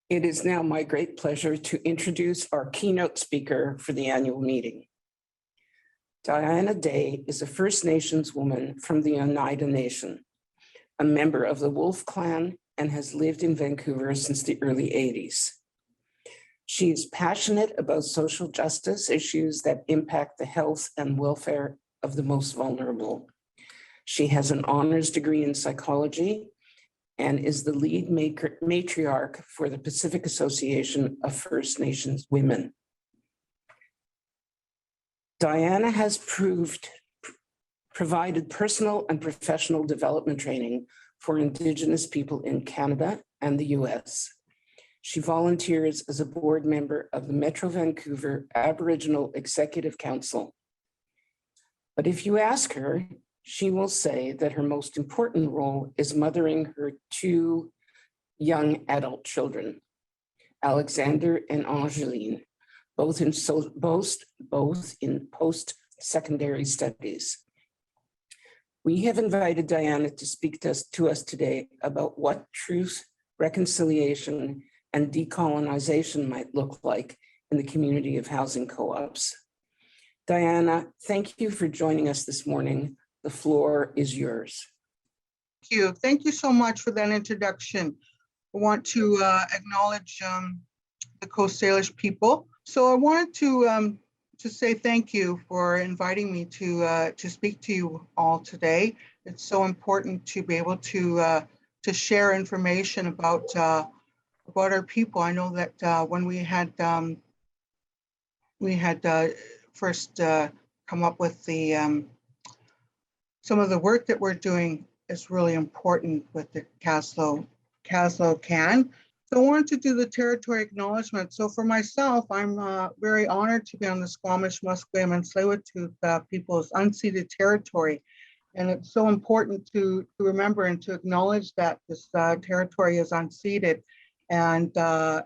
It is now my great pleasure to introduce our keynote speaker for the annual meeting. Diana Day is a First Nations woman from the Oneida Nation, a member of the Wolf Clan, and has lived in Vancouver since the early 80s. She is passionate about social justice issues that impact the health and welfare of the most vulnerable. She has an honors degree in psychology and is the lead matriarch for the Pacific Association of First Nations Women. Diana has provided personal and professional development training for Indigenous people in Canada and the US. She volunteers as a board member of the Metro Vancouver Aboriginal Executive Council. But if you ask her, she will say that her most important role is mothering her two young adult children, Alexander and Angeline, both in post-secondary studies. We have invited Diana to speak to us today about what truth, reconciliation, and decolonization might look like in the community of housing co-ops. Diana, thank you for joining us this morning. The floor is yours. Thank you. Thank you so much for that introduction. I want to acknowledge the Coast Salish people. So I wanted to say thank you for inviting me to speak to you all today. It's so important to be able to share information about our people. I know that when we had first come up with the some of the work that we're doing is really important with the Kaslo can. So I wanted to do the territory acknowledgement. So for myself, I'm very honored to be on the Squamish, Musqueam, and Tsleil-Waututh people's unceded territory. And it's so important to remember and to acknowledge that this territory is unceded. And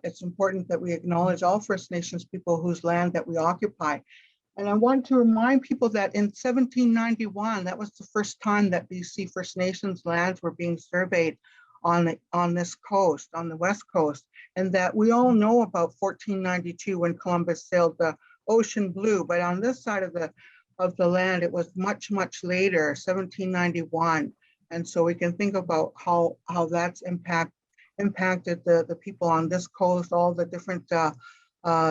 it's important that we acknowledge all First Nations people whose land that we occupy. And I want to remind people that in 1791, that was the first time that BC First Nations lands were being surveyed on this coast, on the West Coast, and that we all know about 1492 when Columbus sailed the ocean blue, but on this side of the land, it was much, much later, 1791. And so we can think about how that's impacted the people on this coast, all the different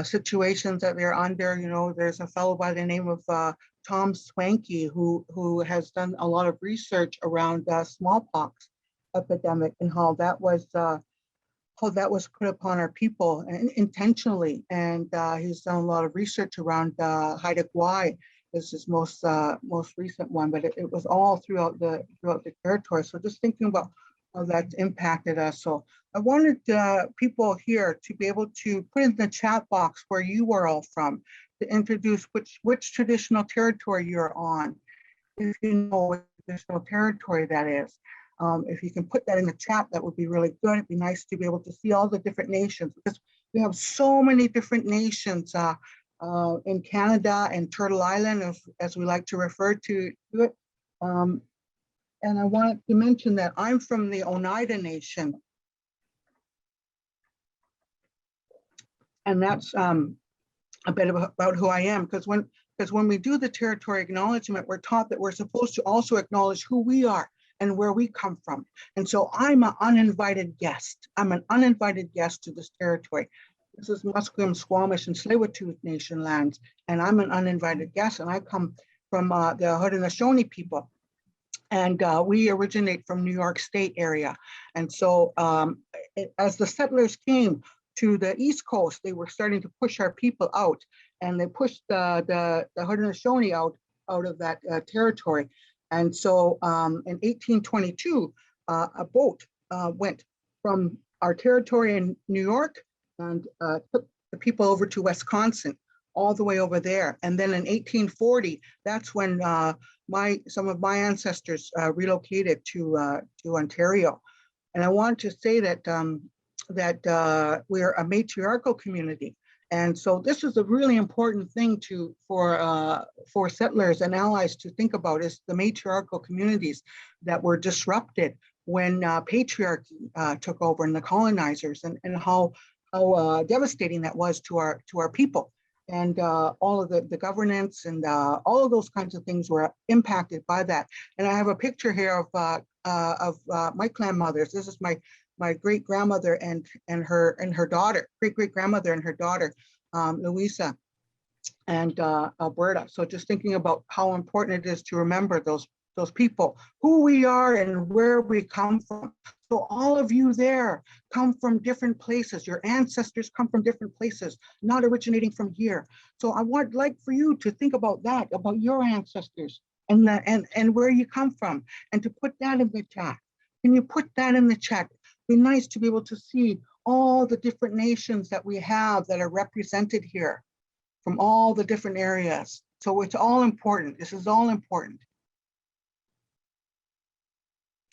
situations that they're under. You know, there's a fellow by the name of Tom Swanky who has done a lot of research around smallpox epidemic and how that was put upon our people intentionally. And he's done a lot of research around Haida Gwaii. This is most recent one, but it was all throughout the territory. So just thinking about how that's impacted us. So I wanted people here to be able to put in the chat box where you are all from, to introduce which traditional territory you're on, if you know what traditional territory that is. If you can put that in the chat, that would be really good. It'd be nice to be able to see all the different nations, because we have so many different nations in Canada and Turtle Island, as we like to refer to it. And I wanted to mention that I'm from the Oneida Nation. And that's a bit about who I am, because when we do the territory acknowledgement, we're taught that we're supposed to also acknowledge who we are and where we come from. And so I'm an uninvited guest. I'm an uninvited guest to this territory. This is Musqueam, Squamish, and Tsleil-Waututh Nation lands, and I'm an uninvited guest, and I come from the Haudenosaunee people. And we originate from New York State area. And so as the settlers came to the East Coast, they were starting to push our people out, and they pushed the Haudenosaunee out of that territory. And so in 1822, a boat went from our territory in New York and took the people over to Wisconsin, all the way over there. And then in 1840, that's when some of my ancestors relocated to Ontario. And I want to say that we're a matriarchal community. And so this is a really important thing for settlers and allies to think about, is the matriarchal communities that were disrupted when patriarchy took over and the colonizers, and how devastating that was to our people. And all of the governance and all of those kinds of things were impacted by that. And I have a picture here of my clan mothers. This is my great grandmother and her daughter, great grandmother and her daughter, Louisa and Alberta. So just thinking about how important it is to remember those people, who we are and where we come from. So all of you there come from different places. Your ancestors come from different places, not originating from here. So I would like for you to think about that, about your ancestors and where you come from, and to put that in the chat. Can you put that in the chat? It'd be nice to be able to see all the different nations that we have that are represented here from all the different areas. So it's all important. This is all important.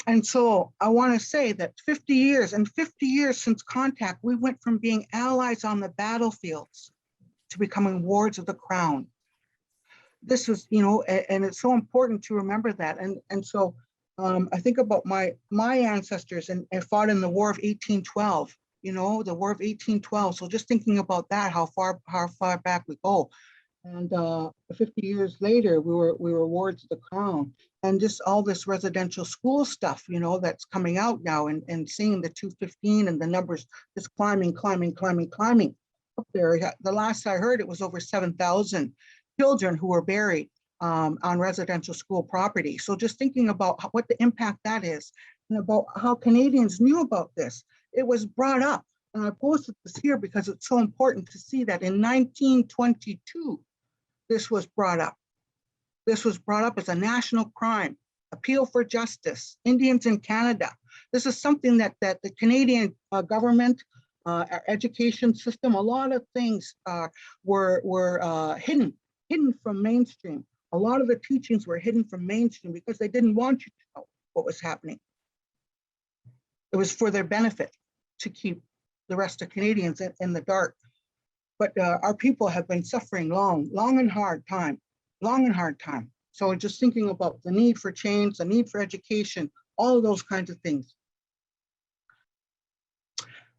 And so I want to say that 50 years since contact, we went from being allies on the battlefields to becoming wards of the crown. This was, and it's so important to remember that. And so I think about my ancestors and fought in the War of 1812, the War of 1812. So just thinking about that, how far back we go. And 50 years later, we were wards of the crown. And just all this residential school stuff, that's coming out now, and seeing the 215 and the numbers just climbing up there. The last I heard, it was over 7,000 children who were buried on residential school property. So just thinking about what the impact that is, and about how Canadians knew about this. It was brought up, and I posted this here because it's so important to see that in 1922, this was brought up. This was brought up as a national crime, appeal for justice, Indians in Canada. This is something that the Canadian government, our education system, a lot of things were hidden from mainstream. A lot of the teachings were hidden from mainstream because they didn't want you to know what was happening. It was for their benefit to keep the rest of Canadians in the dark. But our people have been suffering long and hard time. So just thinking about the need for change, the need for education, all of those kinds of things.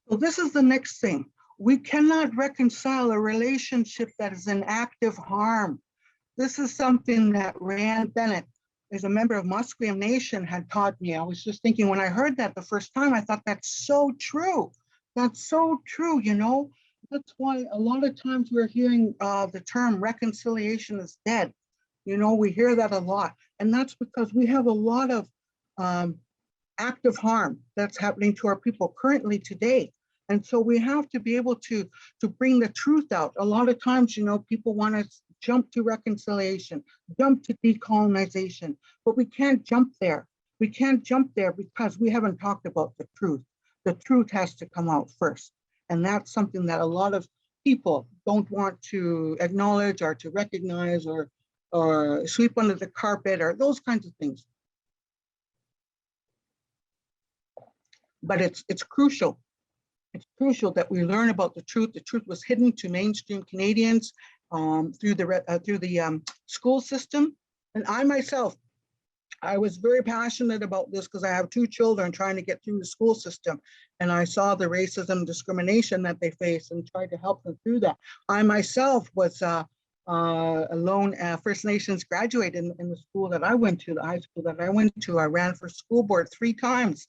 So this is the next thing. We cannot reconcile a relationship that is in active harm. This is something that Rand Bennett, as a member of Musqueam Nation, had taught me. I was just thinking, when I heard that the first time, I thought, that's so true. That's so true, That's why a lot of times we're hearing the term reconciliation is dead. We hear that a lot. And that's because we have a lot of active harm that's happening to our people currently today. And so we have to be able to bring the truth out. A lot of times, people want to jump to reconciliation, jump to decolonization, but we can't jump there. We can't jump there because we haven't talked about the truth. The truth has to come out first. And that's something that a lot of people don't want to acknowledge or to recognize or sweep under the carpet or those kinds of things. But it's crucial. It's crucial that we learn about the truth. The truth was hidden to mainstream Canadians through the school system. And I myself, I was very passionate about this because I have 2 children trying to get through the school system. And I saw the racism, discrimination that they face and tried to help them through that. I myself was a lone First Nations graduate in the school that I went to, the high school that I went to. I ran for school board 3 times.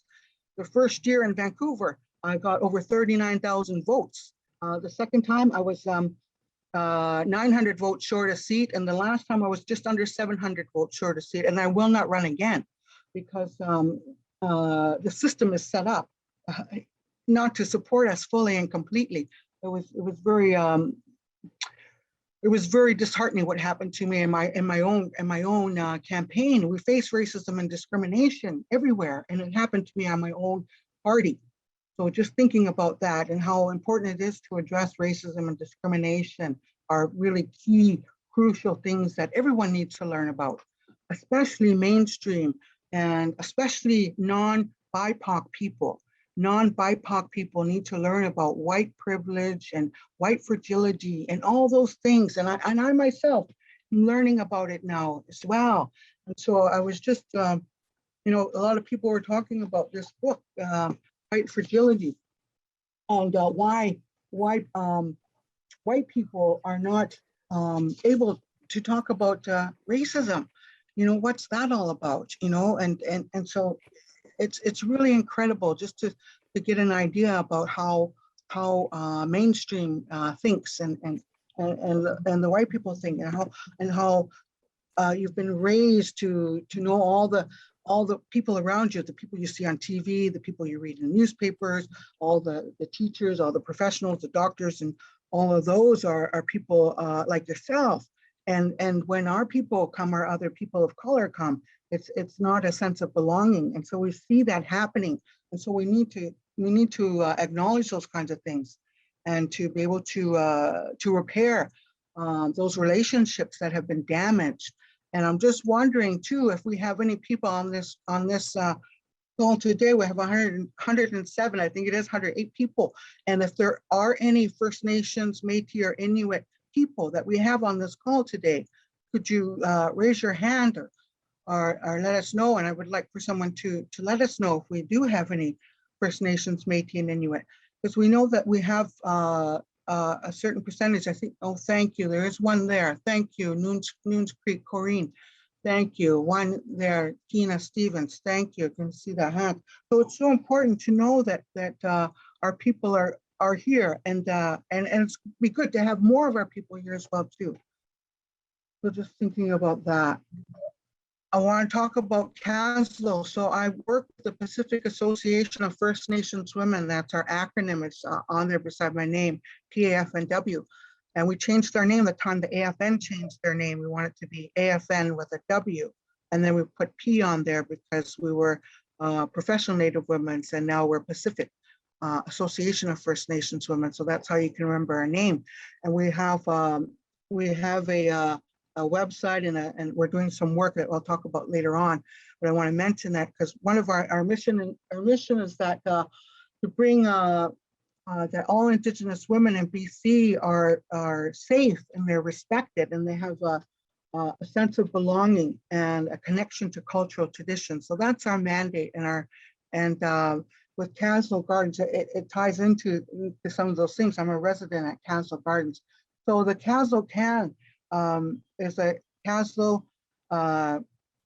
The first year in Vancouver, I got over 39,000 votes. The second time I was 900 votes short a seat, and the last time I was just under 700 votes short a seat, and I will not run again because the system is set up not to support us fully and completely. It was very disheartening what happened to me in my own campaign. We face racism and discrimination everywhere, and it happened to me on my own party. So just thinking about that and how important it is to address racism and discrimination are really key, crucial things that everyone needs to learn about, especially mainstream and especially non-BIPOC people. Non-BIPOC people need to learn about white privilege and white fragility and all those things. And I myself am learning about it now as well. And so I was just, a lot of people were talking about this book, White Fragility, and why white people are not able to talk about racism. You know, what's that all about? You know, and so it's really incredible just to get an idea about how mainstream thinks and the white people think, and how you've been raised to know all the people around you, the people you see on TV, the people you read in newspapers, all the teachers, all the professionals, the doctors, and all of those are people like yourself. And when our people come, or other people of color come, it's not a sense of belonging. And so we see that happening. And so we need to acknowledge those kinds of things, and to be able to repair those relationships that have been damaged. And I'm just wondering too, if we have any people on this call today. We have 107, I think it is 108 people. And if there are any First Nations, Métis, or Inuit people that we have on this call today, could you raise your hand or let us know? And I would like for someone to let us know if we do have any First Nations, Métis, and Inuit, because we know that we have a certain percentage. I think, oh, thank you. There is one there. Thank you, Noons Creek, Corrine. Thank you. One there, Tina Stevens. Thank you. You can see that hand. So it's so important to know that our people are here, and it's be good to have more of our people here as well too. So just thinking about that. I want to talk about Kaslo. So I work with the Pacific Association of First Nations Women. That's our acronym. It's on there beside my name, PAFNW. And we changed our name the time the AFN changed their name. We want it to be AFN with a W. And then we put P on there because we were professional Native women, and now we're Pacific Association of First Nations Women. So that's how you can remember our name. And we have a website, and we're doing some work that I'll talk about later on. But I want to mention that because one of our mission is that to bring that all Indigenous women in BC are safe, and they're respected, and they have a sense of belonging and a connection to cultural traditions. So that's our mandate, and with Kaslo Gardens, it ties into some of those things. I'm a resident at Kaslo Gardens. So the Kaslo Can is a Kaslo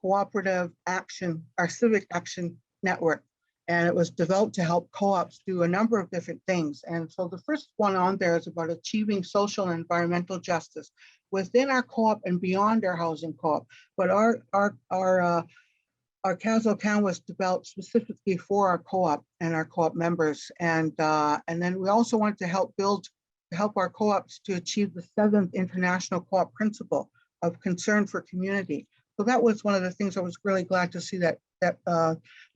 cooperative action, our civic action network. And it was developed to help co-ops do a number of different things. And so the first one on there is about achieving social and environmental justice within our co-op and beyond our housing co-op. But our Kaslo Can was developed specifically for our co-op and our co-op members. And then we also want to help our co-ops to achieve the 7th International Co-op Principle of concern for community. So that was one of the things I was really glad to see that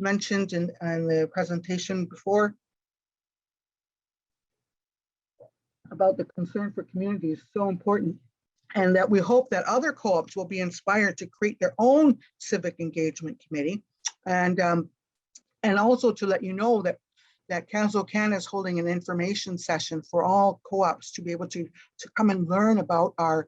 mentioned in the presentation before, about the concern for community is so important, and that we hope that other co-ops will be inspired to create their own civic engagement committee, and also to let you know that Kaslo Can is holding an information session for all co-ops to be able to come and learn about our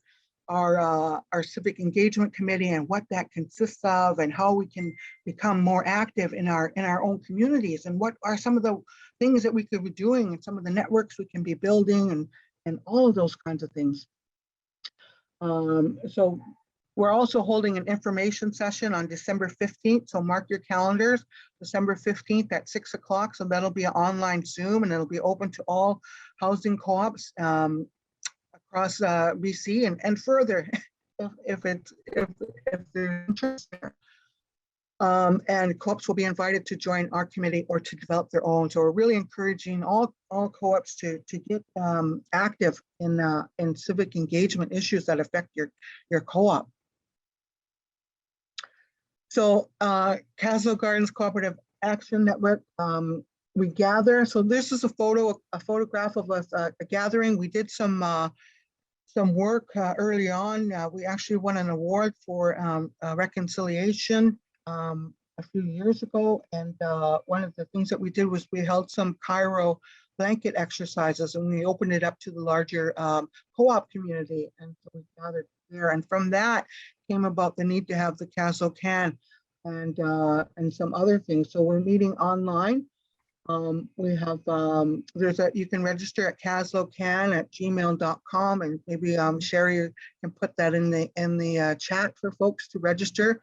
civic engagement committee and what that consists of, and how we can become more active in our own communities, and what are some of the things that we could be doing, and some of the networks we can be building, and all of those kinds of things. So we're also holding an information session on December 15th. So mark your calendars, December 15th at 6 o'clock. So that'll be an online Zoom, and it'll be open to all housing co-ops across BC and further if there's interest there. And co-ops will be invited to join our committee or to develop their own. So we're really encouraging all co-ops to get active in civic engagement issues that affect your co-op. So Kaslo Gardens Cooperative Action Network, we gather. So this is a photograph of us gathering. We did some work early on. We actually won an award for reconciliation a few years ago. And one of the things that we did was we held some Cairo blanket exercises, and we opened it up to the larger co-op community. And so we gathered there. And from that came about the need to have the Kaslo Can and some other things. So we're meeting online We have, you can register at kaslocan@gmail.com, and maybe Sherry can put that in the chat for folks to register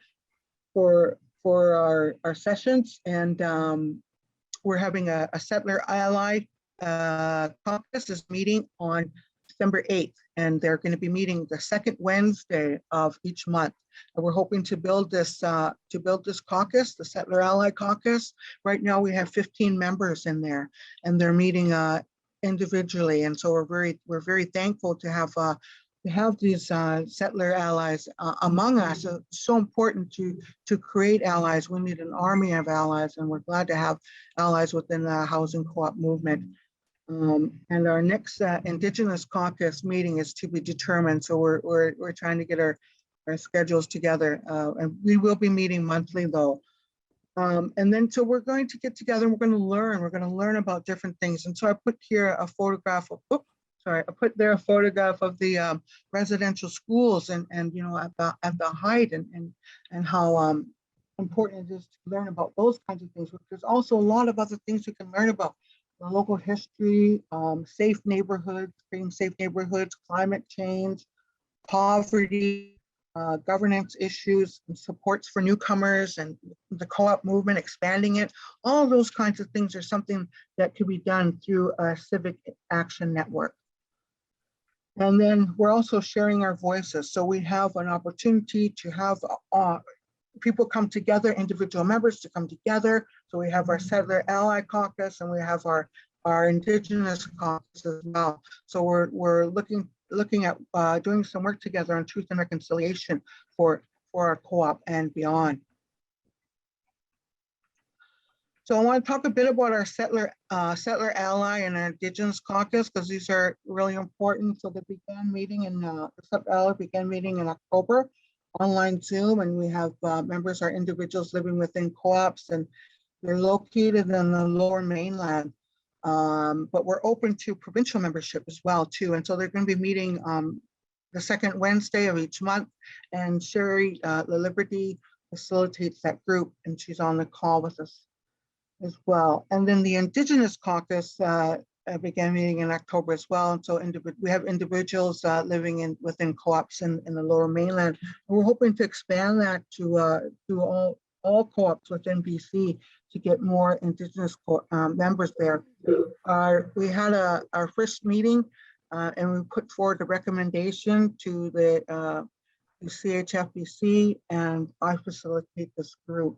for our sessions. And we're having a Settler Ally Caucus is meeting on December 8th, and they're going to be meeting the second Wednesday of each month. And we're hoping to build this caucus, the Settler Ally Caucus. Right now we have 15 members in there, and they're meeting individually. And so we're very thankful to have these settler allies among us. It's so important to create allies. We need an army of allies, and we're glad to have allies within the housing co-op movement. And our next Indigenous caucus meeting is to be determined. So we're trying to get our schedules together, and we will be meeting monthly though. And then so we're going to get together and we're going to learn about different things. And so I put here a photograph of, I put there a photograph of the residential schools and you know, at the height and how important it is to learn about those kinds of things. But there's also a lot of other things you can learn about: the local history, safe neighborhoods, creating safe neighborhoods, climate change, poverty, governance issues, and supports for newcomers, and the co-op movement, expanding it. All those kinds of things are something that could be done through a civic action network. And then we're also sharing our voices. So we have an opportunity to have people come together, individual members to come together. So we have our Settler Ally Caucus, and we have our Indigenous caucus as well. So we're looking at doing some work together on truth and reconciliation for our co-op and beyond. So I want to talk a bit about our Settler Ally and our Indigenous caucus, because these are really important. So they began meeting the Settler Ally began meeting in October, online Zoom, and we have members are individuals living within co-ops, and they're located in the Lower Mainland. But we're open to provincial membership as well too. And so they're going to be meeting the second Wednesday of each month, and Sherry LaLiberty facilitates that group, and she's on the call with us as well. And then the Indigenous caucus began meeting in October as well. And so we have individuals living within co-ops in the Lower Mainland. And we're hoping to expand that to all co-ops within BC to get more Indigenous members there. We had our first meeting, and we put forward a recommendation to the CHFBC, and I facilitate this group.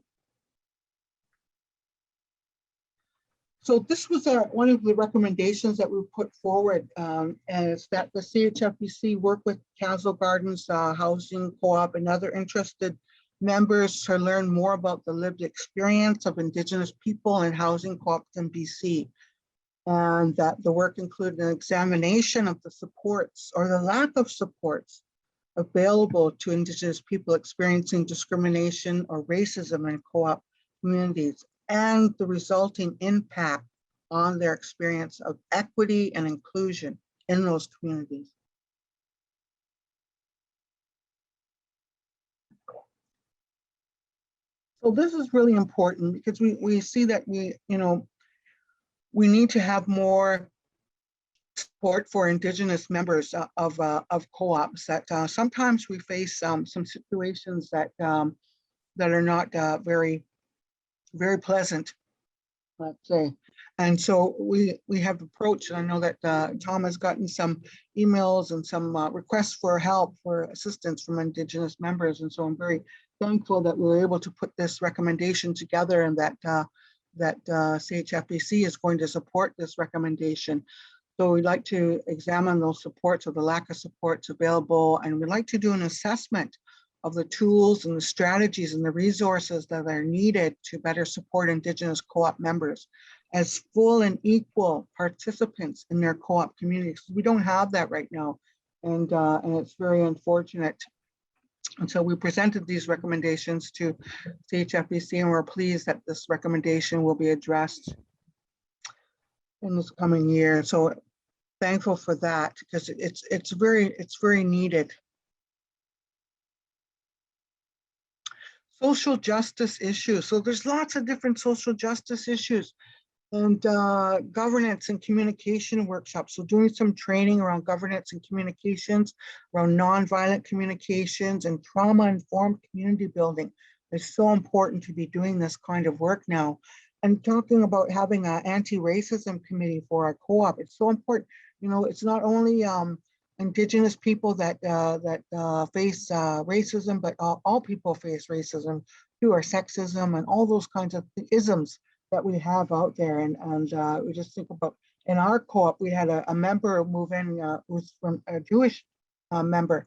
So this was one of the recommendations that we put forward, and it's that the CHFBC work with Kaslo Gardens Housing Co-op and other interested members to learn more about the lived experience of Indigenous people and housing co-ops in BC. And that the work included an examination of the supports or the lack of supports available to Indigenous people experiencing discrimination or racism in co-op communities, and the resulting impact on their experience of equity and inclusion in those communities. So this is really important because we see that we need to have more support for Indigenous members of co-ops. That sometimes we face some situations that are not very pleasant, let's say. And so we have approached, and I know that Tom has gotten some emails and some requests for help, for assistance from Indigenous members. And so I'm very thankful that we were able to put this recommendation together, and that CHFBC is going to support this recommendation. So we'd like to examine those supports or the lack of supports available, and we'd like to do an assessment of the tools and the strategies and the resources that are needed to better support Indigenous co-op members as full and equal participants in their co-op communities. We don't have that right now, and it's very unfortunate. And so we presented these recommendations to CHFBC, and we're pleased that this recommendation will be addressed in this coming year. So thankful for that, because it's very needed. Social justice issues. So there's lots of different social justice issues and governance and communication workshops. So doing some training around governance and communications, around nonviolent communications and trauma-informed community building. It's so important to be doing this kind of work now. And talking about having an anti-racism committee for our co-op, it's so important. You know, it's not only Indigenous people that face racism, but all people face racism too, or sexism and all those kinds of isms that we have out there. And we just think about, in our co-op, we had a member move in who's from a Jewish member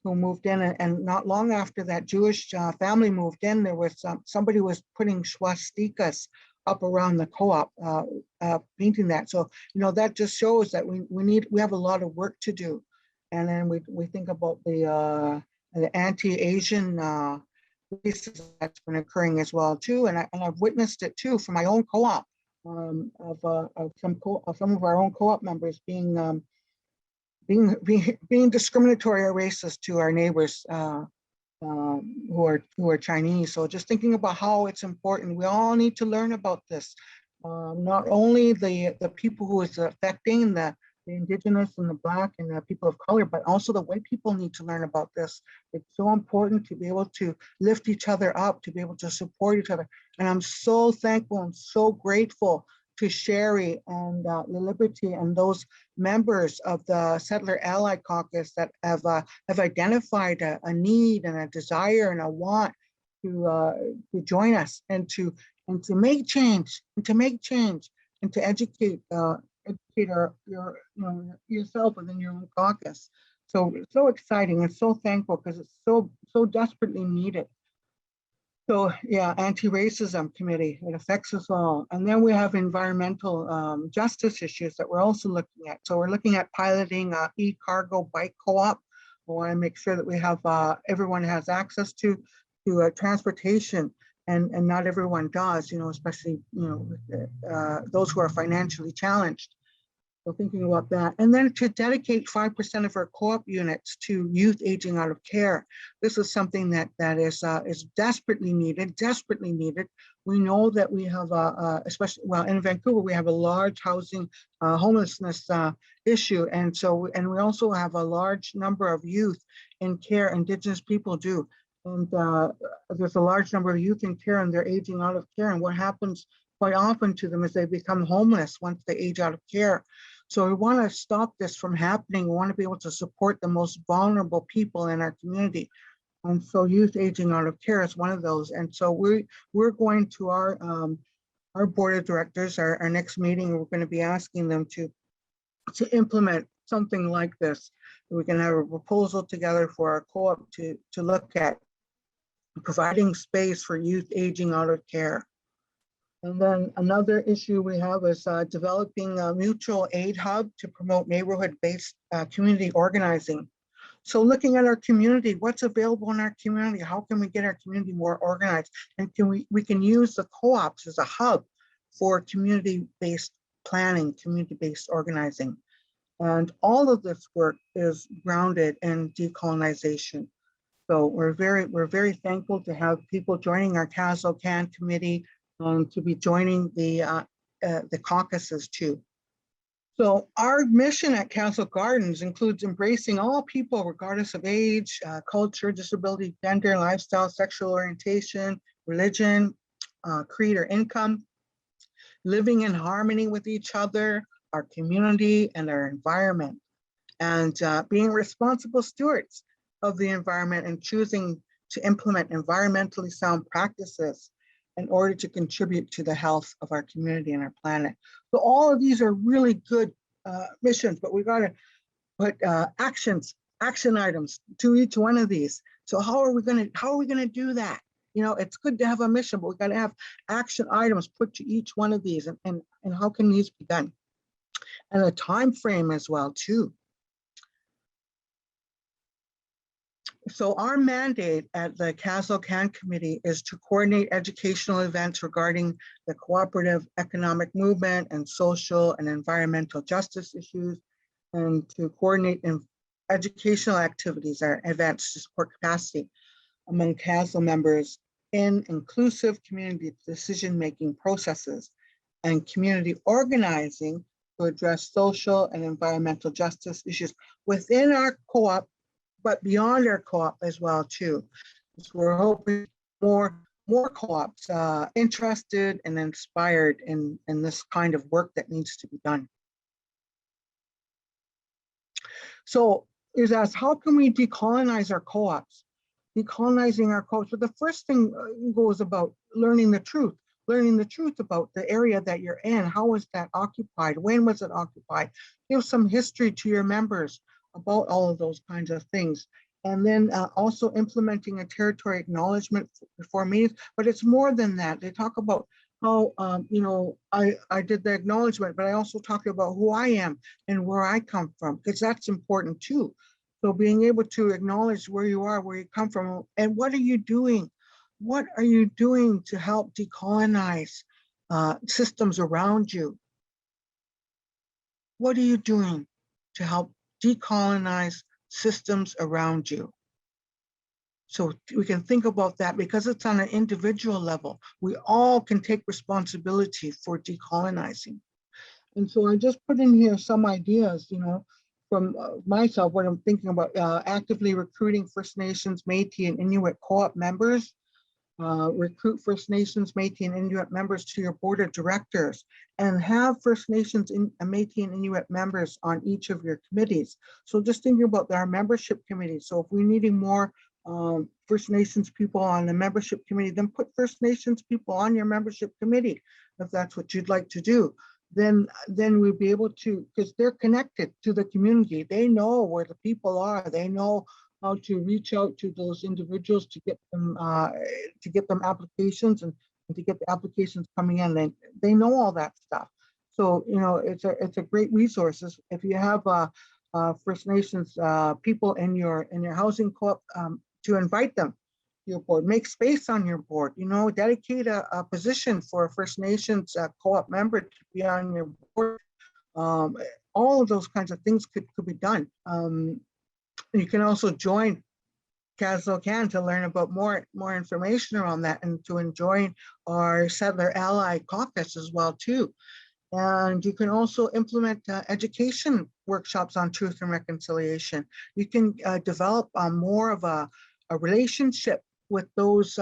who moved in, and not long after that Jewish family moved in, there was somebody was putting swastikas up around the co-op, painting that. So, you know, that just shows that we have a lot of work to do. And then we think about the anti-Asian racism that's been occurring as well too, and I've witnessed it too from my own co-op, of some of our own co-op members being discriminatory or racist to our neighbors who are Chinese. So just thinking about how it's important, we all need to learn about this. Not only the people who it's affecting, the Indigenous and the Black and the people of color, but also the white people need to learn about this. It's so important to be able to lift each other up, to be able to support each other. And I'm so thankful and so grateful to Sherry and Liberty and those members of the Settler Ally Caucus that have identified a need and a desire and a want to join us and to make change and to educate yourself within your own caucus. So exciting and so thankful, because it's so desperately needed. So yeah, anti-racism committee, it affects us all. And then we have environmental justice issues that we're also looking at. So we're looking at piloting e-cargo bike co-op. We want to make sure that we have everyone has access to transportation, and not everyone does, you know, especially, you know, those who are financially challenged. So thinking about that. And then to dedicate 5% of our co-op units to youth aging out of care. This is something that is desperately needed. We know that we have, especially, well, in Vancouver, we have a large housing homelessness issue. And we also have a large number of youth in care. Indigenous people do. And there's a large number of youth in care, and they're aging out of care. And what happens quite often to them is they become homeless once they age out of care. So we want to stop this from happening. We want to be able to support the most vulnerable people in our community. And so youth aging out of care is one of those. And so we're going to our board of directors, our next meeting, we're going to be asking them to implement something like this. We can have a proposal together for our co-op to look at providing space for youth aging out of care. And then another issue we have is developing a mutual aid hub to promote neighborhood-based community organizing. So looking at our community, what's available in our community? How can we get our community more organized? And we can use the co-ops as a hub for community-based planning, community-based organizing. And all of this work is grounded in decolonization. So we're very thankful to have people joining our Kaslo Can committee, to be joining the caucuses too. So our mission at Kaslo Gardens includes embracing all people regardless of age, culture, disability, gender, lifestyle, sexual orientation, religion, creed, or income, living in harmony with each other, our community, and our environment, and being responsible stewards of the environment and choosing to implement environmentally sound practices in order to contribute to the health of our community and our planet. So all of these are really good missions, but we got to put action items to each one of these. So how are we going to do that? You know, it's good to have a mission, but we got to have action items put to each one of these, and how can these be done? And a time frame as well too. So our mandate at the Kaslo Can Committee is to coordinate educational events regarding the cooperative economic movement and social and environmental justice issues, and to coordinate educational activities or events to support capacity among Kaslo members in inclusive community decision-making processes and community organizing to address social and environmental justice issues within our co-op, but beyond our co-op as well too. So we're hoping more co-ops interested and inspired in this kind of work that needs to be done. So is asked, how can we decolonize our co-ops? Decolonizing our co-ops, but the first thing goes about learning the truth about the area that you're in. How was that occupied? When was it occupied? Give some history to your members about all of those kinds of things. And then also implementing a territory acknowledgement before meetings, but it's more than that. They talk about how, I did the acknowledgement, but I also talked about who I am and where I come from, because that's important too. So being able to acknowledge where you are, where you come from, and what are you doing? What are you doing to help decolonize systems around you? What are you doing to help decolonize systems around you? So we can think about that because it's on an individual level. We all can take responsibility for decolonizing. And so I just put in here some ideas, from myself, what I'm thinking about, actively recruiting First Nations, Métis, and Inuit co-op members. Recruit First Nations, Métis, and Inuit members to your board of directors, and have First Nations, Métis, and Inuit members on each of your committees. So just thinking about our membership committee. So if we're needing more First Nations people on the membership committee, then put First Nations people on your membership committee, if that's what you'd like to do. Then we'll be able to, because they're connected to the community. They know where the people are. They know how to reach out to those individuals to get them applications and to get the applications coming in. They know all that stuff. So it's a great resource if you have First Nations people in your housing co-op, to invite them to your board. Make space on your board. Dedicate a position for a First Nations co-op member to be on your board. All of those kinds of things could be done. You can also join Kaslo Can to learn about more information around that, and to join our Settler Ally Caucus as well too. And you can also implement education workshops on truth and reconciliation. You can develop more of a relationship with those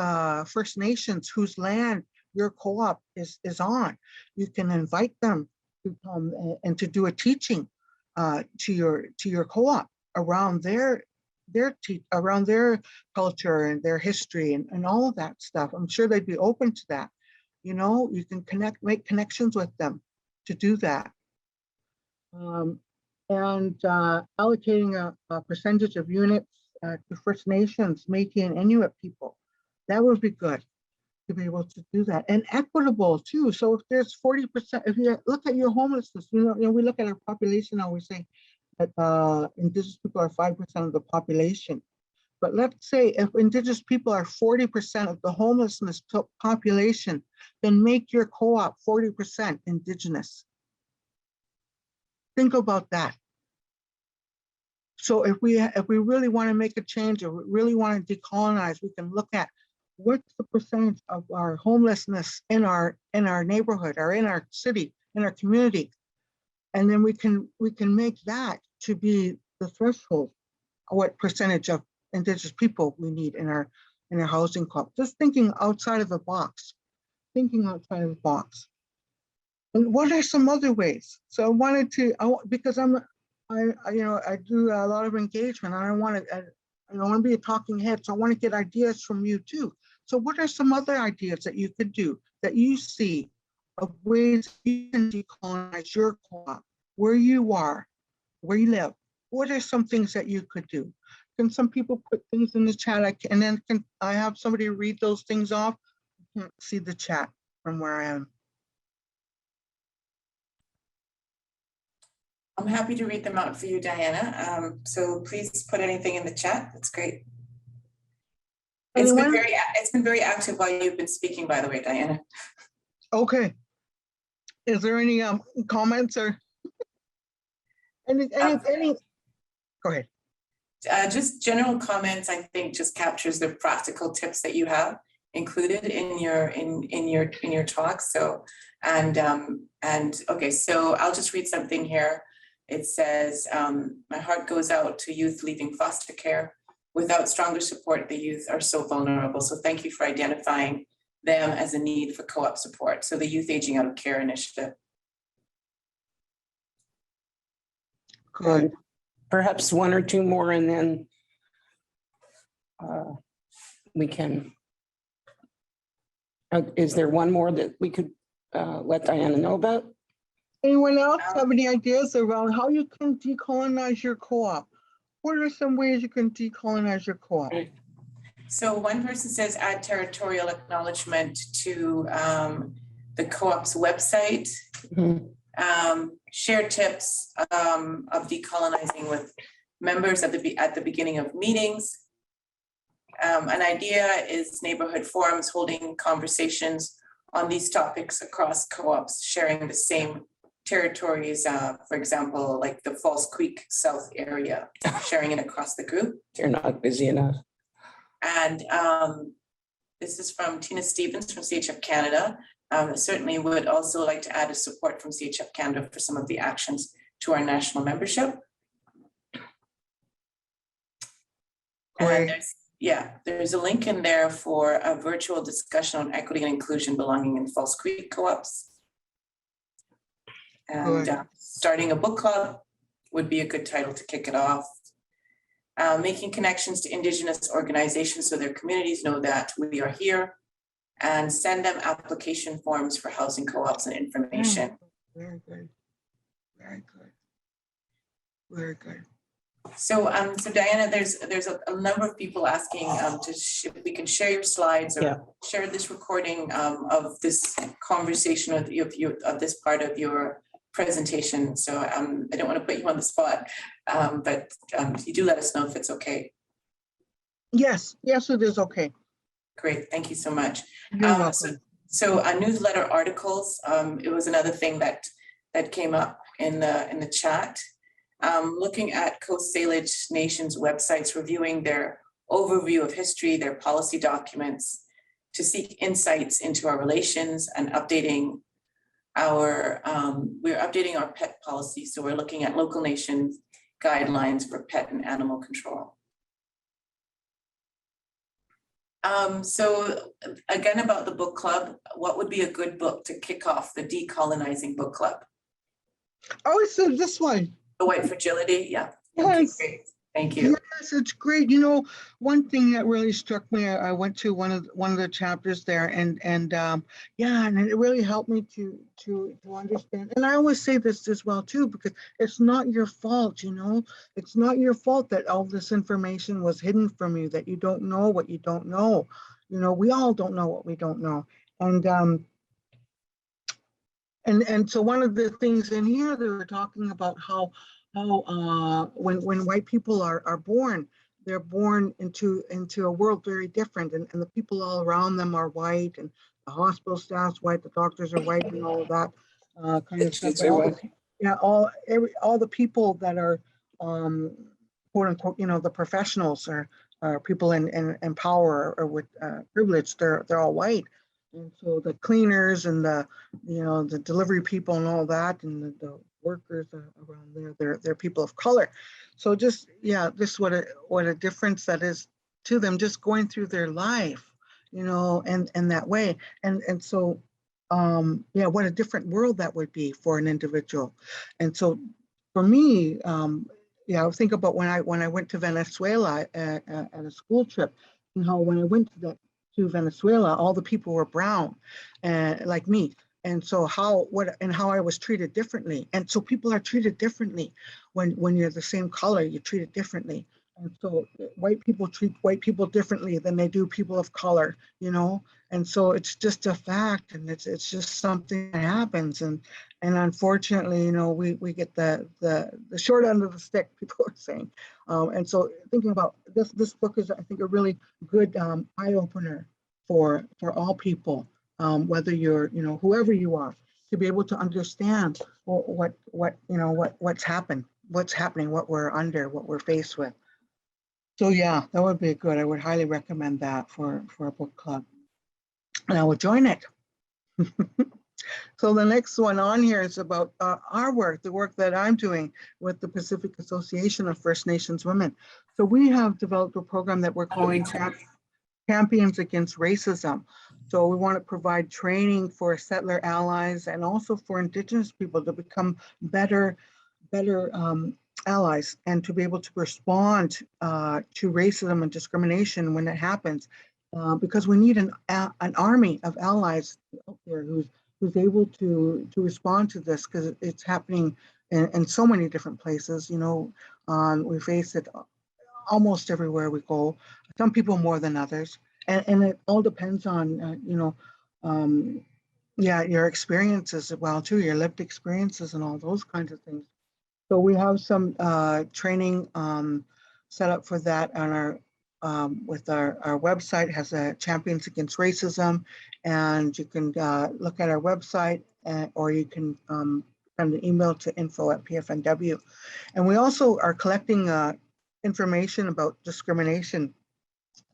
First Nations whose land your co-op is on. You can invite them to come and to do a teaching to your co-op around their culture and their history and all of that stuff. I'm sure they'd be open to that. You can make connections with them to do that. And allocating a percentage of units to First Nations, Métis, and Inuit people. That would be good to be able to do that. And equitable too. So if there's 40%, if you look at your homelessness, we look at our population now, we say that Indigenous people are 5% of the population. But let's say if Indigenous people are 40% of the homelessness population, then make your co-op 40% Indigenous. Think about that. So if we really want to make a change, or we really want to decolonize, we can look at what's the percentage of our homelessness in our neighborhood, or in our city, in our community, and then we can make that to be the threshold. What percentage of Indigenous people we need in our housing co-op? Just thinking outside of the box. Thinking outside of the box. And what are some other ways? So I wanted to, because I do a lot of engagement, and I want to be a talking head, so I want to get ideas from you too. So what are some other ideas that you could do, that you see, of ways you can decolonize your co-op, where you are, where you live? What are some things that you could do? Can some people put things in the chat, and then can I have somebody read those things off? I can't see the chat from where I am. I'm happy to read them out for you, Diana. So please put anything in the chat. That's great. It's been very active while you've been speaking, by the way, Diana. Okay. Is there any comments or any? Go ahead. Just general comments, I think, just captures the practical tips that you have included in your talk. So And okay, so I'll just read something here. It says, my heart goes out to youth leaving foster care. Without stronger support, the youth are so vulnerable. So thank you for identifying them as a need for co-op support. So the Youth Aging Out of Care Initiative. Good. Perhaps one or two more, and then we can. Is there one more that we could let Diana know about? Anyone else have any ideas around how you can decolonize your co-op? What are some ways you can decolonize your co-op? So one person says add territorial acknowledgement to the co-op's website. Mm-hmm. Share tips of decolonizing with members at the beginning of meetings. An idea is neighborhood forums holding conversations on these topics across co-ops, sharing the same territories, for example, like the Falls Creek South area, sharing it across the group. You're not busy enough. And this is from Tina Stevens from CHF Canada. Certainly would also like to add a support from CHF Canada for some of the actions to our national membership. Great. And there's a link in there for a virtual discussion on equity and inclusion belonging in Falls Creek co-ops. And starting a book club would be a good title to kick it off. Making connections to Indigenous organizations so their communities know that we are here, and send them application forms for housing co-ops and information. Very good. Very good. Very good. So, so Diana, there's a number of people asking if we can share your slides or share this recording of this conversation with you of this part of your presentation. So I don't want to put you on the spot, but you do let us know if it's okay. Yes, it is okay. Great, thank you so much. You're welcome. So newsletter articles, it was another thing that came up in the chat. Looking at Coast Salish Nations websites, reviewing their overview of history, their policy documents, to seek insights into our relations and updating our, we're updating our pet policy. So we're looking at local nations guidelines for pet and animal control. So again, about the book club, what would be a good book to kick off the Decolonizing book club? Oh, so this one. The White Fragility, yeah. Yes. Okay, great. Thank you. Yes, it's great. You know, one thing that really struck me, I went to one of the chapters there, and it really helped me to understand. And I always say this as well too, because it's not your fault. You know, it's not your fault that all this information was hidden from you, that you don't know what you don't know. You know, we all don't know what we don't know, and so one of the things in here, they were talking about how when white people are born, they're born into a world very different, and the people all around them are white, and the hospital staff's white, the doctors are white, and all of that kind of stuff. All the people that are quote unquote, you know, the professionals are people in power or with privilege. They're all white. And so the cleaners and the delivery people and all that, and the workers around there, they're people of color. So just, this what a difference that is to them, just going through their life, you know, and that way. And so, what a different world that would be for an individual. And so for me, I think about when I went to Venezuela at a school trip, and how when I went to Venezuela, all the people were brown, like me. And so how I was treated differently. And so people are treated differently when you're the same color, you're treated differently. And so white people treat white people differently than they do people of color, you know? And so it's just a fact, and it's just something that happens. And unfortunately, you know, we get the short end of the stick, people are saying. And so thinking about this book is, I think, a really good eye opener for all people, whether you're, you know, whoever you are, to be able to understand what's happening, what we're under, what we're faced with. So that would be good. I would highly recommend that for a book club, and I would join it. So the next one on here is about our work, the work that I'm doing with the Pacific Association of First Nations Women. So we have developed a program that we're calling Champions Against Racism. So we want to provide training for settler allies and also for Indigenous people to become better allies and to be able to respond to racism and discrimination when it happens. Because we need an army of allies out there who's able to respond to this, because it's happening in so many different places. You know, we face it almost everywhere we go. Some people more than others, and it all depends on your experiences as well too, your lived experiences and all those kinds of things. So we have some training set up for that on our with our website. It has a Champions Against Racism, and you can look at our website, or you can send an email to info@pfnw. And we also are collecting information about discrimination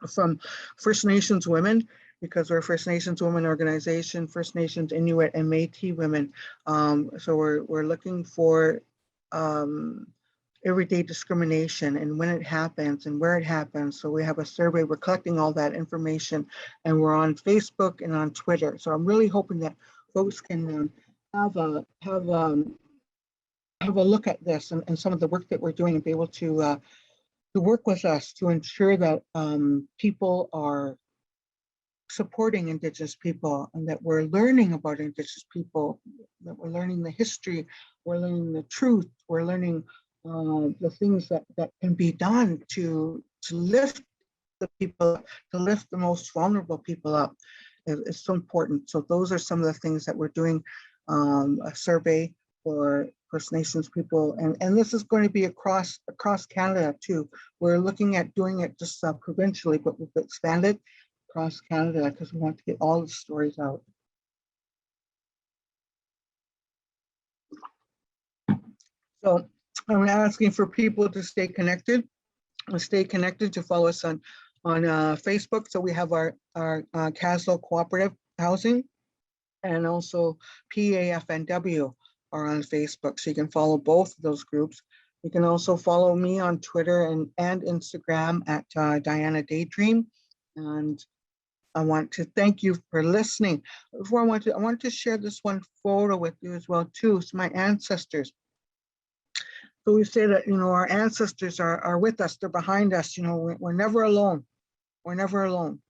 from First Nations women, because we're a First Nations women organization, First Nations, Inuit, and Métis women. So we're looking for everyday discrimination and when it happens and where it happens. So we have a survey, we're collecting all that information, and we're on Facebook and on Twitter. So I'm really hoping that folks can have a look at this and some of the work that we're doing, and be able to work with us to ensure that people are supporting Indigenous people, and that we're learning about Indigenous people, that we're learning the history, we're learning the truth, we're learning the things that can be done to lift the people, to lift the most vulnerable people up. It's so important. So those are some of the things that we're doing, a survey for First Nations people, and this is going to be across Canada too. We're looking at doing it just provincially, but we've expanded across Canada because we want to get all the stories out. So I'm asking for people to stay connected, to follow us on Facebook. So we have our Kaslo Cooperative Housing, and also PAFNW are on Facebook. So you can follow both of those groups. You can also follow me on Twitter and Instagram at Diana Daydream. And I want to thank you for listening. Before I want to share this one photo with you as well too. It's my ancestors. So we say that, our ancestors are with us, they're behind us, we're never alone. We're never alone.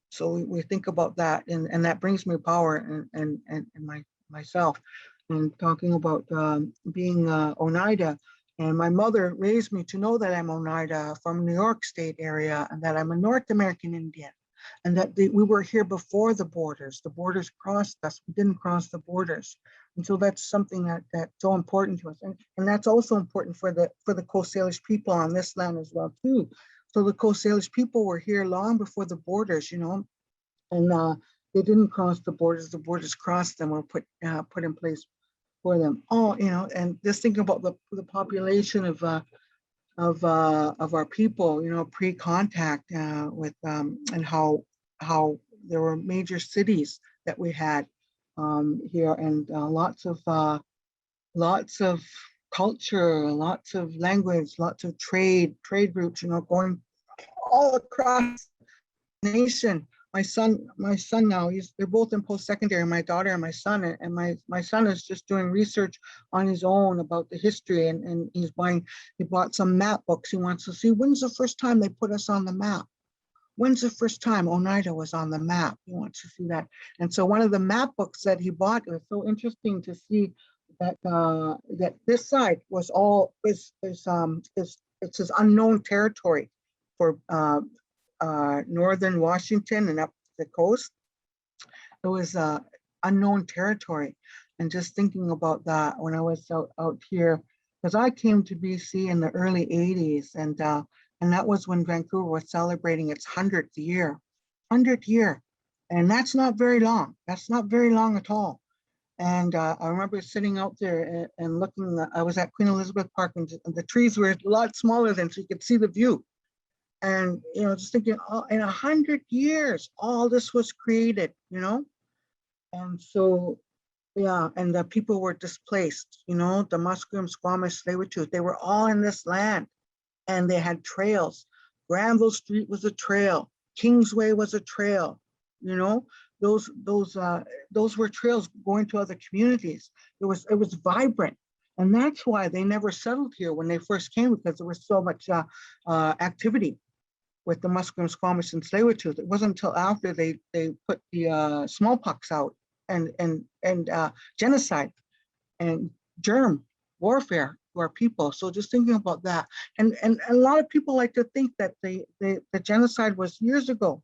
So we think about that, and that brings me power and myself. And talking about being Oneida, and my mother raised me to know that I'm Oneida from New York State area, and that I'm a North American Indian, and that we were here before the borders. The borders crossed us, we didn't cross the borders. And so that's something that's so important to us. And that's also important for the Coast Salish people on this land as well too. So the Coast Salish people were here long before the borders, and they didn't cross the borders crossed them, or put in place for them. And just thinking about the population of our people, pre-contact with and how there were major cities that we had here, and lots of culture, lots of language, lots of trade routes, going all across the nation. My son now, they're both in post-secondary, my daughter and my son, and my son is just doing research on his own about the history, and he bought some map books. He wants to see, when's the first time they put us on the map? When's the first time Oneida was on the map? He wants to see that. And so one of the map books that he bought, it was so interesting to see that that this side was all it's this unknown territory for northern Washington and up the coast. It was unknown territory. And just thinking about that when I was out here, because I came to BC in the early 80s, and that was when Vancouver was celebrating its 100th year. And that's not very long. That's not very long at all. And I remember sitting out there and looking. I was at Queen Elizabeth Park, and the trees were a lot smaller than, so you could see the view. And just thinking, in 100 years, all this was created. And so Yeah, and the people were displaced, you know, the Musqueam, Squamish, Tsleil-Waututh, they were all in this land and they had trails. Granville Street was a trail. Kingsway was a trail, you know, those were trails going to other communities. It was vibrant. And that's why they never settled here when they first came, because there was so much activity with the Musqueam, Squamish, and Tsleil-Waututh. It wasn't until after they put the smallpox out and genocide and germ warfare to our people. So just thinking about that, and a lot of people like to think that the genocide was years ago,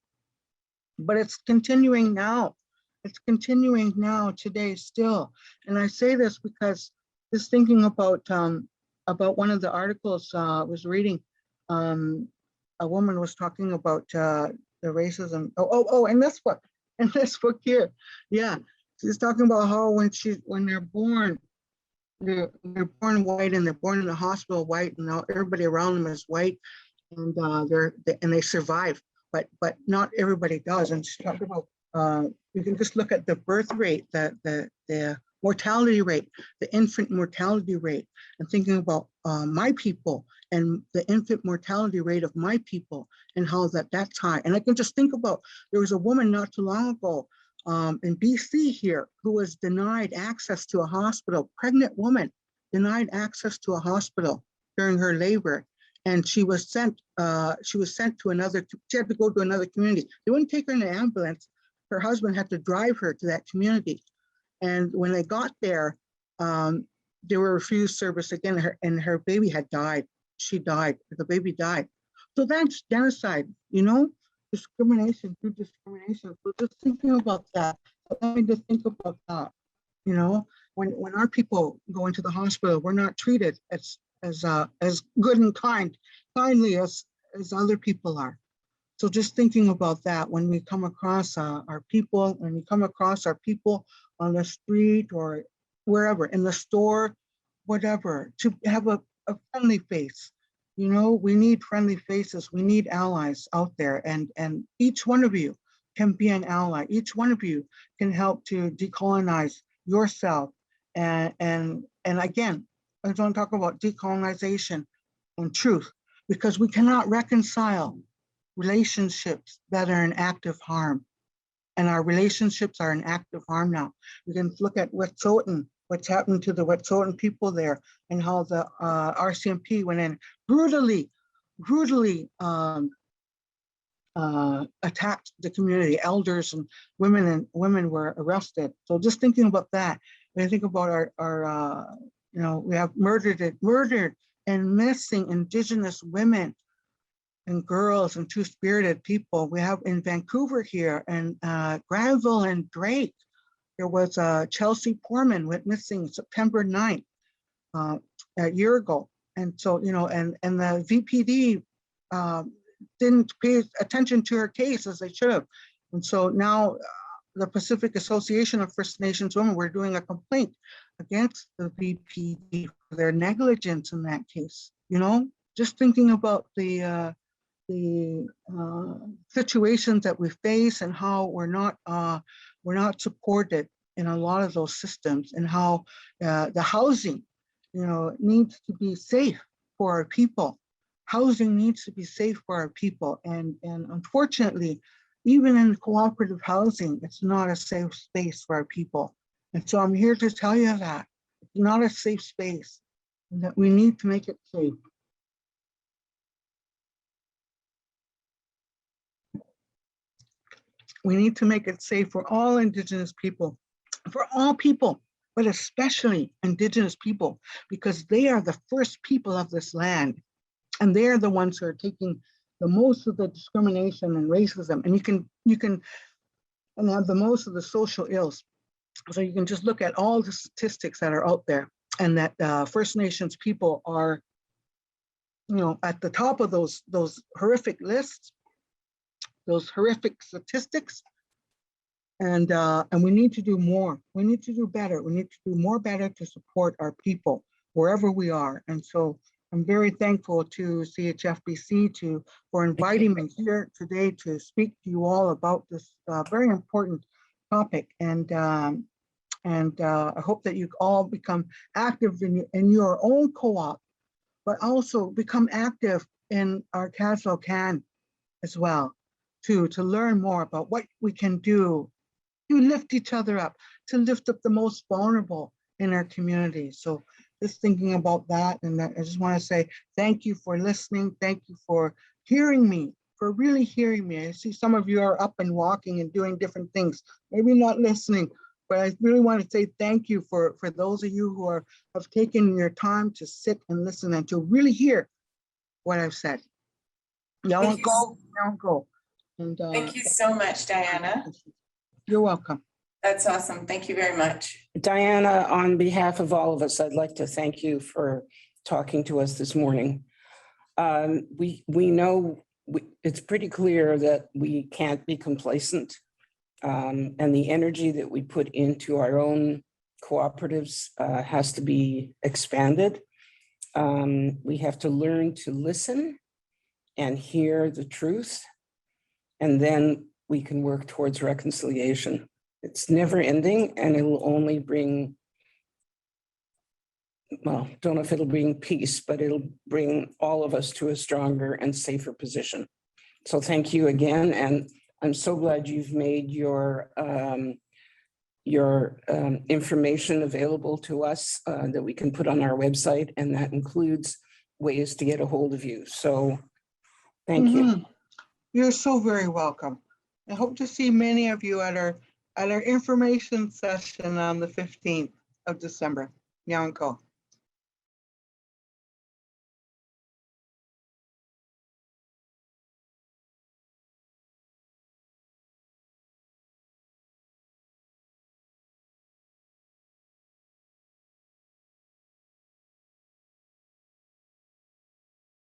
but it's continuing now. It's continuing now today still. And I say this because just thinking about one of the articles I was reading, a woman was talking about the racism. In this book here, yeah, she's talking about how when they're born white and they're born in a hospital white, and now everybody around them is white, and they survive, but not everybody does. And she's talking about you can just look at the birth rate, the mortality rate, the infant mortality rate, and thinking about my people and the infant mortality rate of my people and how that's high. And I can just think about, there was a woman not too long ago in BC here who was denied access to a hospital, pregnant woman denied access to a hospital during her labor. And she was sent to another, she had to go to another community. They wouldn't take her in an ambulance. Her husband had to drive her to that community. And when they got there, they were refused service again, and her baby had died. She died, the baby died. So that's genocide, you know, discrimination through discrimination. So just thinking about that, I mean, to think about that, you know, when our people go into the hospital, we're not treated as good and kindly as other people are. So just thinking about that when we come across our people, when we come across our people on the street or wherever, in the store, whatever, to have a friendly face. You know, we need friendly faces. We need allies out there, and each one of you can be an ally. Each one of you can help to decolonize yourself. And again, I don't talk about decolonization and truth, because we cannot reconcile relationships that are in active harm. And our relationships are in active harm now. We can look at Wet'suwet'en, what's happened to the Wet'suwet'en people there, and how the RCMP went in brutally attacked the community. Elders and women were arrested. So just thinking about that, when I think about our you know, we have murdered and missing Indigenous women and girls and two-spirited people. We have in Vancouver here, and Granville and Drake, there was Chelsea Poorman went missing September 9th, a year ago. And so, you know, and the VPD didn't pay attention to her case as they should have. And so now the Pacific Association of First Nations Women, we're doing a complaint against the VPD for their negligence in that case. You know, just thinking about the situations that we face and how we're not supported in a lot of those systems, and how the housing, you know, needs to be safe for our people. Housing needs to be safe for our people, and unfortunately, even in cooperative housing, it's not a safe space for our people. And so I'm here to tell you that it's not a safe space, and that we need to make it safe. We need to make it safe for all Indigenous people, for all people, but especially Indigenous people, because they are the first people of this land. And they are the ones who are taking the most of the discrimination and racism. And you can have the most of the social ills. So you can just look at all the statistics that are out there, and that First Nations people are, you know, at the top of those horrific lists, those horrific statistics. And we need to do more. We need to do better. We need to do more better to support our people wherever we are. And so I'm very thankful to CHFBC for inviting me here today to speak to you all about this very important topic. And And I hope that you all become active in your own co-op, but also become active in our Kaslo Can as well, to learn more about what we can do to lift each other up, to lift up the most vulnerable in our community. So just thinking about that, and I just want to say thank you for listening. Thank you for hearing me, for really hearing me. I see some of you are up and walking and doing different things, maybe not listening, but I really want to say thank you for those of you who have taken your time to sit and listen and to really hear what I've said. Y'all won't go, don't go. And thank you so much, Diana. You're welcome. That's awesome. Thank you very much. Diana, on behalf of all of us, I'd like to thank you for talking to us this morning. We know it's pretty clear that we can't be complacent, and the energy that we put into our own cooperatives has to be expanded. We have to learn to listen and hear the truth, and then we can work towards reconciliation. It's never ending, and it will only bring, well, don't know if it'll bring peace, but it'll bring all of us to a stronger and safer position. So thank you again, and I'm so glad you've made your information available to us that we can put on our website, and that includes ways to get a hold of you. So thank you. You're so very welcome. I hope to see many of you at our information session on the 15th of December. Nyanko.